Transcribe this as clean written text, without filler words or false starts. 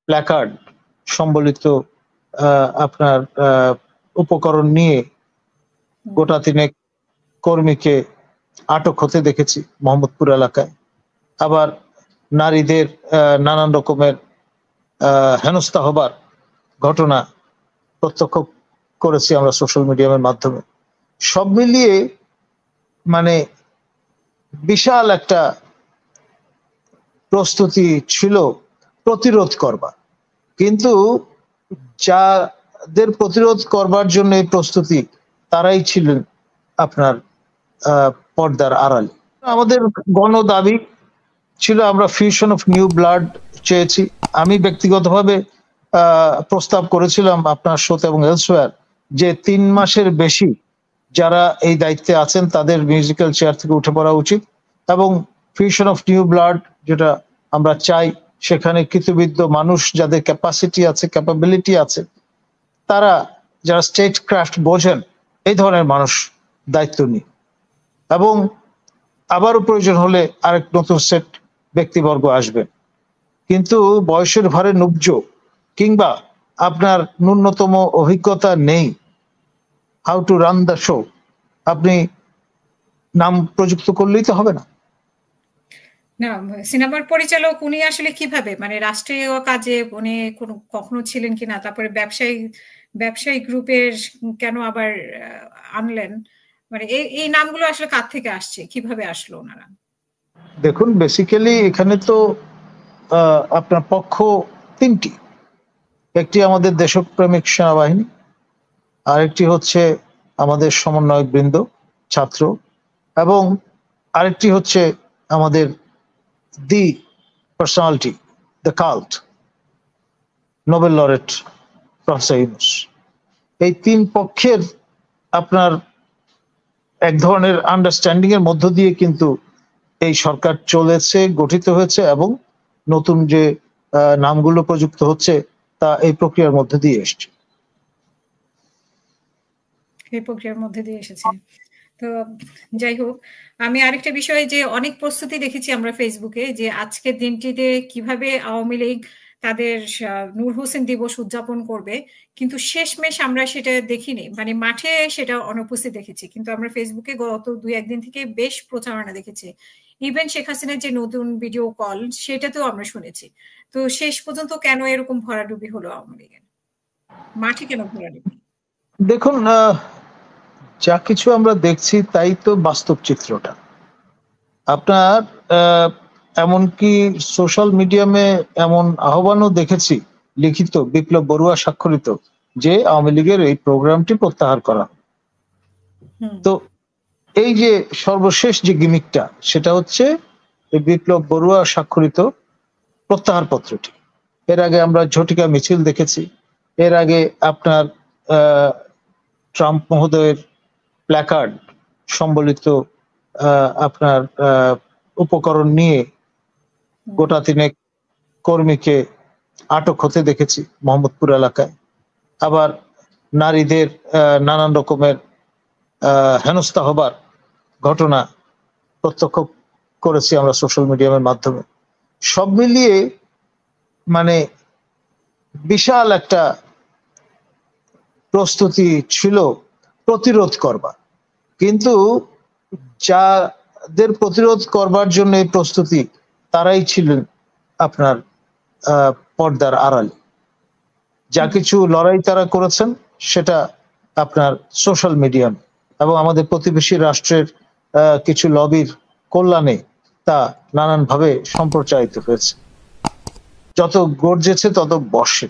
Placard সম্বলিত আপনার উপকরণ নিয়ে গোটা তিনেক কর্মীকে আটক হতে দেখেছি মোহাম্মদপুর এলাকায়। আবার নারীদের নানান রকমের হেনস্থা হবার ঘটনা প্রত্যক্ষ করেছি আমরা সোশ্যাল মিডিয়ামের মাধ্যমে। সব মিলিয়ে মানে বিশাল একটা প্রস্তুতি ছিল প্রতিরোধ করবার, কিন্তু যাদের প্রতিরোধ করবার জন্য এই প্রস্তুতি তারাই ছিলেন আপনার পর্দার আড়ালে। আমাদের গণ দাবি ছিল আমরা ফিউশন অফ নিউ ব্লাড চেয়েছি। আমি ব্যক্তিগতভাবে প্রস্তাব করেছিলাম আপনার শোতে এবং এলসওয়্যার যে 3 মাসের বেশি যারা এই দায়িত্বে আছেন তাদের মিউজিক্যাল চেয়ার থেকে উঠে পড়া উচিত, এবং ফিউশন অফ নিউ ব্লাড যেটা আমরা চাই সেখানে কৃতবিদ্য মানুষ যাদের ক্যাপাসিটি আছে, ক্যাপাবিলিটি আছে, তারা যারা স্টেট ক্রাফট বোঝেন এই ধরনের মানুষ দায়িত্ব নিই, এবং আবারও প্রয়োজন হলে আরেক নতুন সেট ব্যক্তিবর্গ আসবে। কিন্তু বয়সের ভারে নুব্জ কিংবা আপনার ন্যূনতম অভিজ্ঞতা নেই how to run the show, আপনি নাম প্রযুক্ত করলেই তো হবে না। না, সিনেমার পরিচালক উনি আসলে কিভাবে মানে রাষ্ট্রীয় কাজে উনি কখনো ছিলেন কিনা, তারপরে ব্যবসায়ী গ্রুপের কেন আবার আনলেন, মানে এই নামগুলো আসলে কার থেকে আসছে, কিভাবে আসলো ওনারা? দেখুন, বেসিক্যালি এখানে তো আপনার পক্ষ 3টি। একটি আমাদের দেশপ্রেমিক সেনাবাহিনী, আরেকটি হচ্ছে আমাদের সমন্বয়ক বৃন্দ, ছাত্র, এবং আরেকটি হচ্ছে আমাদের দি personality, the cult, Nobel laureate professor Yunus. এই 3 পক্ষের আপনার এক ধরনের আন্ডারস্ট্যান্ডিং এর মধ্য দিয়ে কিন্তু এই সরকার চলেছে, গঠিত হয়েছে, এবং নতুন যে নামগুলো প্রযুক্ত হচ্ছে তা এই প্রক্রিয়ার মধ্যে দিয়ে এসছে। এই প্রক্রিয়ার মধ্যে দিয়ে এসেছে। তো যাই হোক, আমি আরেকটা বিষয় যে অনেক প্রস্তুতি দেখেছি আমরা ফেসবুকে যে আজকের দিনটিতে কিভাবে আওয়ামী লীগ তাদের নূর হোসেন দিবস উদযাপন করবে, কিন্তু শেষমেশ আমরা সেটা দেখিনি, মানে মাঠে সেটা অনুপস্থিত দেখেছি, কিন্তু আমরা ফেসবুকে গত 2-1 দিন থেকে বেশ প্রচারণা দেখেছি। ইভেন শেখ হাসিনার যে নতুন ভিডিও কল সেটাতেও আমরা শুনেছি। তো শেষ পর্যন্ত কেন এরকম ভরাডুবি হলো আওয়ামী লীগের মাঠে, কেন ভরাডুবি? দেখুন, যা কিছু আমরা দেখছি তাই তো বাস্তব চিত্রটা। আপনার এমনকি সোশ্যাল মিডিয়ামে এমন আহ্বানও দেখেছি লিখিত, বিপ্লব বড়ুয়া স্বাক্ষরিত, যে আওয়ামী লীগের এই প্রোগ্রামটি প্রত্যাহার করা। তো এই যে সর্বশেষ যে গিমিকটা সেটা হচ্ছে এই বিপ্লব বড়ুয়া স্বাক্ষরিত প্রত্যাহার পত্রটি। এর আগে আমরা ঝটিকা মিছিল দেখেছি, এর আগে আপনার ট্রাম্প মহোদয়ের প্ল্যাকার্ড সম্বলিত আপনার উপকরণ নিয়ে গোটা তিনেক কর্মীকে আটক হতে দেখেছি মোহাম্মদপুর এলাকায়। আবার নারীদের নানান রকমের হেনস্থা হবার ঘটনা প্রত্যক্ষ করেছি আমরা সোশ্যাল মিডিয়ামের মাধ্যমে। সব মিলিয়ে মানে বিশাল একটা প্রস্তুতি ছিল প্রতিরোধ করবার, কিন্তু যাদের প্রতিরোধ করবার জন্য এই প্রস্তুতি তারাই ছিলেন আপনার পর্দার আড়ালে। যা কিছু লড়াই তারা করেছেন সেটা আপনার সোশ্যাল মিডিয়াম এবং আমাদের প্রতিবেশী রাষ্ট্রের কিছু লবির কল্যাণে তা নানানভাবে সম্প্রচারিত হয়েছে। যত গর্জেছে তত বর্ষে।